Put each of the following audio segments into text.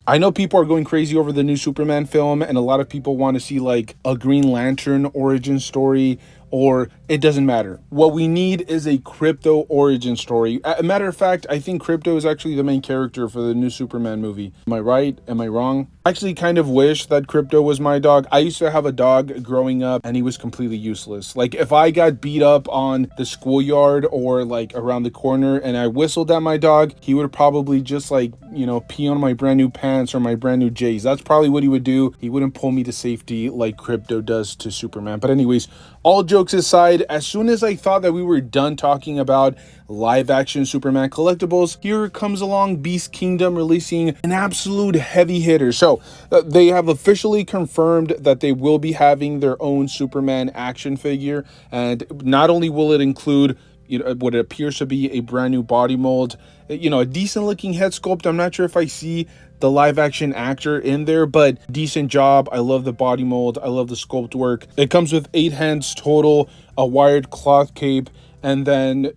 I know people are going crazy over the new Superman film, and a lot of people want to see like a Green Lantern origin story, or it doesn't matter. What we need is a Crypto origin story. A matter of fact, I think Crypto is actually the main character for the new Superman movie. Am I right? Am I wrong? I actually kind of wish that Crypto was my dog. I used to have a dog growing up and he was completely useless. Like if I got beat up on the schoolyard or like around the corner and I whistled at my dog, he would probably just like, you know, pee on my brand new pants or my brand new J's. That's probably what he would do. He wouldn't pull me to safety like Crypto does to Superman. But anyways, all jokes aside, as soon as I thought that we were done talking about live action Superman collectibles, here comes along Beast Kingdom releasing an absolute heavy hitter. So they have officially confirmed that they will be having their own Superman action figure, and not only will it include, you know, what appears to be a brand new body mold, you know, a decent looking head sculpt. I'm not sure if I see the live action actor in there, but decent job. I love the body mold. I love the sculpt work. It comes with 8 hands total, a wired cloth cape, and then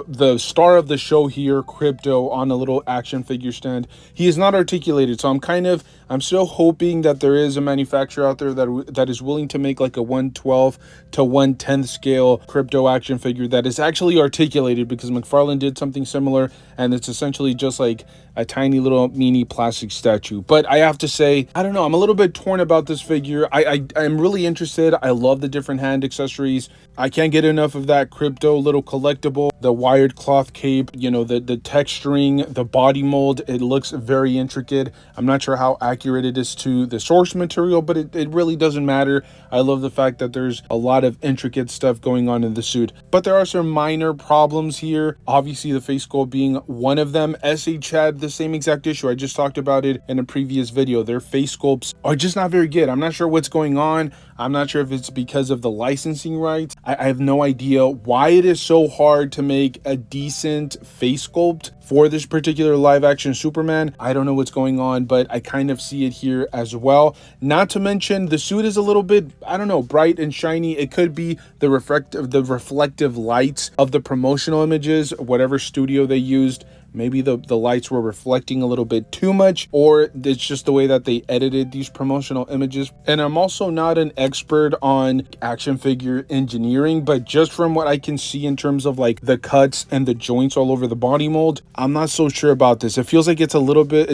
the star of the show here, Crypto, on a little action figure stand. He is not articulated, so I'm still hoping that there is a manufacturer out there that is willing to make like a 1/12 to 1/10 scale Crypto action figure that is actually articulated, because McFarlane did something similar, and it's essentially just like a tiny little mini plastic statue. But I have to say, I don't know, I'm a little bit torn about this figure. I'm really interested. I love the different hand accessories. I can't get enough of that Crypto little collectible, the wired cloth cape, you know, the texturing, the body mold. It looks very intricate. I'm not sure how accurate it is to the source material, but it really doesn't matter. I love the fact that there's a lot of intricate stuff going on in the suit. But there are some minor problems here. Obviously, the face sculpt being one of them. SH had the same exact issue. I just talked about it in a previous video. Their face sculpts are just not very good. I'm not sure what's going on. I'm not sure if it's because of the licensing rights. I have no idea why it is so hard to make a decent face sculpt for this particular live action Superman. I don't know what's going on, but I kind of see it here as well. Not to mention the suit is a little bit, I don't know, bright and shiny. It could be the reflective lights of the promotional images, whatever studio they used. Maybe the lights were reflecting a little bit too much, or it's just the way that they edited these promotional images. And I'm also not an expert on action figure engineering, but just from what I can see in terms of like the cuts and the joints all over the body mold, I'm not so sure about this. It feels like it's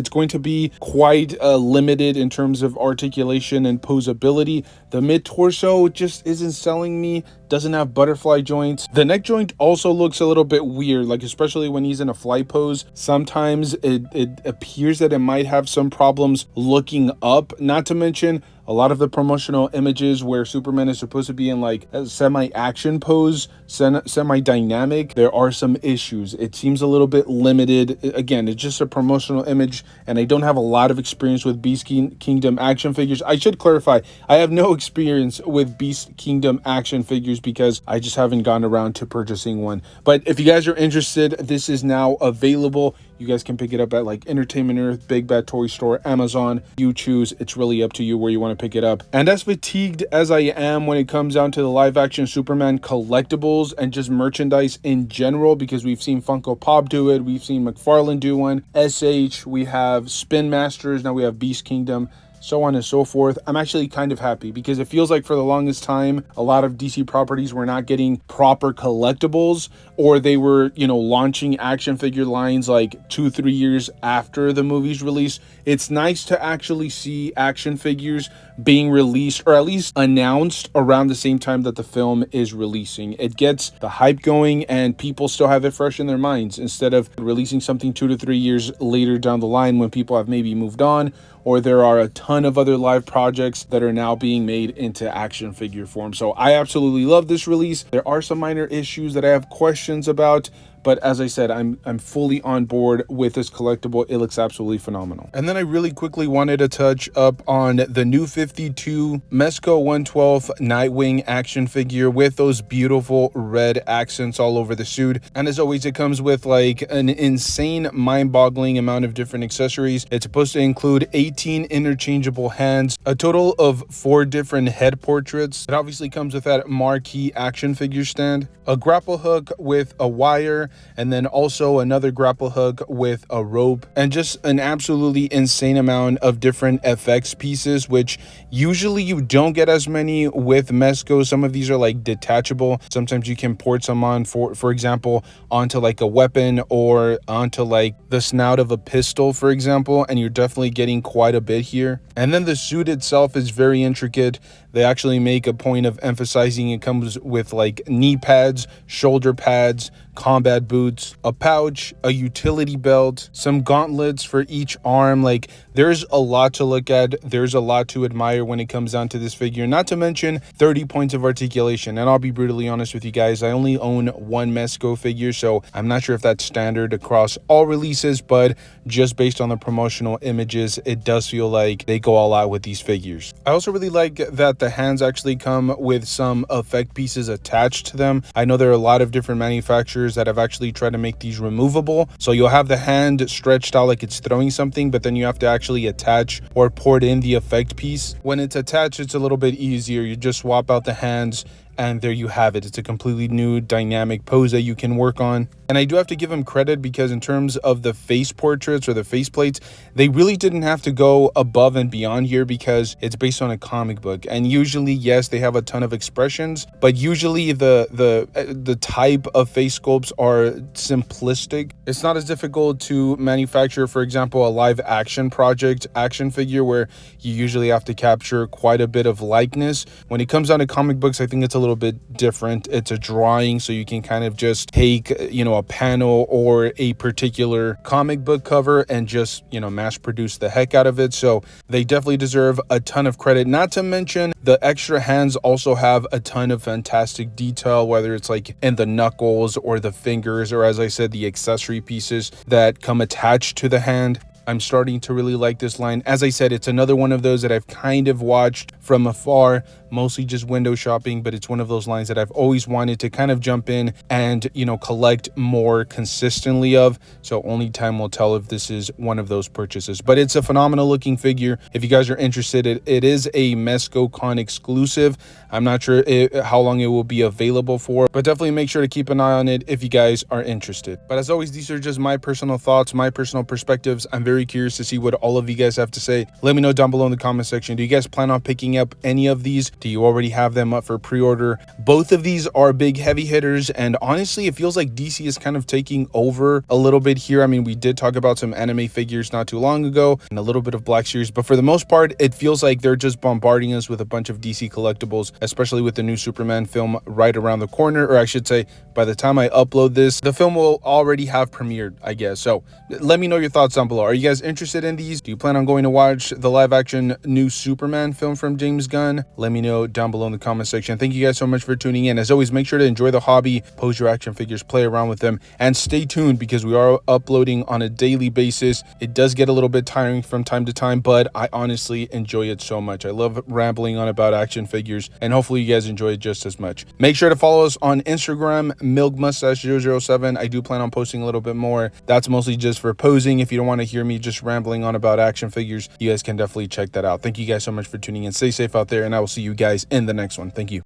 going to be quite limited in terms of articulation and posability. The mid torso just isn't selling me. Doesn't have butterfly joints. The neck joint also looks a little bit weird, like especially when he's in a fly pose. Sometimes it appears that it might have some problems looking up. Not to mention a lot of the promotional images where Superman is supposed to be in like a semi-action pose, semi-dynamic, there are some issues. It seems a little bit limited. Again, it's just a promotional image, and I don't have a lot of experience with Beast Kingdom action figures. I should clarify, I have no experience with Beast Kingdom action figures because I just haven't gone around to purchasing one. But if you guys are interested, this is now available. You guys can pick it up at like Entertainment Earth, Big Bad Toy Store, Amazon. You choose. It's really up to you where you want to pick it up. And as fatigued as I am when it comes down to the live action Superman collectibles and just merchandise in general, because we've seen Funko Pop do it, we've seen McFarlane do one, SH, we have Spin Masters, now we have Beast Kingdom, so on and so forth. I'm actually kind of happy because it feels like for the longest time, a lot of DC properties were not getting proper collectibles, or they were, you know, launching action figure lines like 2-3 years after the movie's release. It's nice to actually see action figures being released, or at least announced around the same time that the film is releasing. It gets the hype going and people still have it fresh in their minds, instead of releasing something 2 to 3 years later down the line when people have maybe moved on, or there are a ton of other live projects that are now being made into action figure form. So I absolutely love this release. There are some minor issues that I have questions about, but as I said, I'm fully on board with this collectible. It looks absolutely phenomenal. And then I really quickly wanted to touch up on the new 52 Mezco 1/12 Nightwing action figure with those beautiful red accents all over the suit. And as always, it comes with like an insane, mind-boggling amount of different accessories. It's supposed to include 18 interchangeable hands, a total of 4 different head portraits. It obviously comes with that marquee action figure stand, a grapple hook with a wire, there, and then also another grapple hook with a rope, and just an absolutely insane amount of different FX pieces, which usually you don't get as many with Mezco. Some of these are like detachable. Sometimes you can port some on, for example, onto like a weapon or onto like the snout of a pistol, for example, and you're definitely getting quite a bit here. And then the suit itself is very intricate. They actually make a point of emphasizing it comes with like knee pads, shoulder pads, combat boots, a pouch, a utility belt, some gauntlets for each arm. Like, there's a lot to look at. There's a lot to admire when it comes down to this figure, not to mention 30 points of articulation. And I'll be brutally honest with you guys, I only own one Mezco figure, so I'm not sure if that's standard across all releases, but just based on the promotional images, it does feel like they go all out with these figures. I also really like that the hands actually come with some effect pieces attached to them. I know there are a lot of different manufacturers that have actually tried to make these removable, so you'll have the hand stretched out like it's throwing something, but then you have to actually attach or port in the effect piece. When it's attached, it's a little bit easier. You just swap out the hands and there you have it. It's a completely new dynamic pose that you can work on. And I do have to give him credit because in terms of the face portraits or the face plates, they really didn't have to go above and beyond here because it's based on a comic book. And usually, yes, they have a ton of expressions, but usually the type of face sculpts are simplistic. It's not as difficult to manufacture, for example, a live action project action figure where you usually have to capture quite a bit of likeness. When it comes down to comic books, I think it's a little bit different. It's a drawing, so you can kind of just take, you know, a panel or a particular comic book cover and just, you know, mass produce the heck out of it. So they definitely deserve a ton of credit. Not to mention the extra hands also have a ton of fantastic detail, whether it's like in the knuckles or the fingers, or as I said, the accessory pieces that come attached to the hand. I'm starting to really like this line. As I said, it's another one of those that I've kind of watched from afar, mostly just window shopping, but it's one of those lines that I've always wanted to kind of jump in and, you know, collect more consistently of. So only time will tell if this is one of those purchases. But it's a phenomenal looking figure. If you guys are interested, it is a Mezco Con exclusive. I'm not sure how long it will be available for, but definitely make sure to keep an eye on it if you guys are interested. But as always, these are just my personal thoughts, my personal perspectives. I'm very curious to see what all of you guys have to say. Let me know down below in the comment section. Do you guys plan on picking up any of these? Do you already have them up for pre-order? Both of these are big heavy hitters, and honestly, it feels like DC is kind of taking over a little bit here. I mean, we did talk about some anime figures not too long ago and a little bit of Black Series, but for the most part, it feels like they're just bombarding us with a bunch of DC collectibles, especially with the new Superman film right around the corner, or I should say, by the time I upload this, the film will already have premiered, I guess. So let me know your thoughts down below. Are you guys interested in these? Do you plan on going to watch the live action new Superman film from James Gunn? Let me know down below in the comment section. Thank you guys so much for tuning in. As always, make sure to enjoy the hobby, pose your action figures, play around with them, and stay tuned because we are uploading on a daily basis. It does get a little bit tiring from time to time, but I honestly enjoy it so much. I love rambling on about action figures, and hopefully you guys enjoy it just as much. Make sure to follow us on Instagram, milkmustache007. I do plan on posting a little bit more. That's mostly just for posing. If you don't want to hear me just rambling on about action figures, you guys can definitely check that out. Thank you guys so much for tuning in. Stay safe out there, and I will see you guys in the next one. Thank you.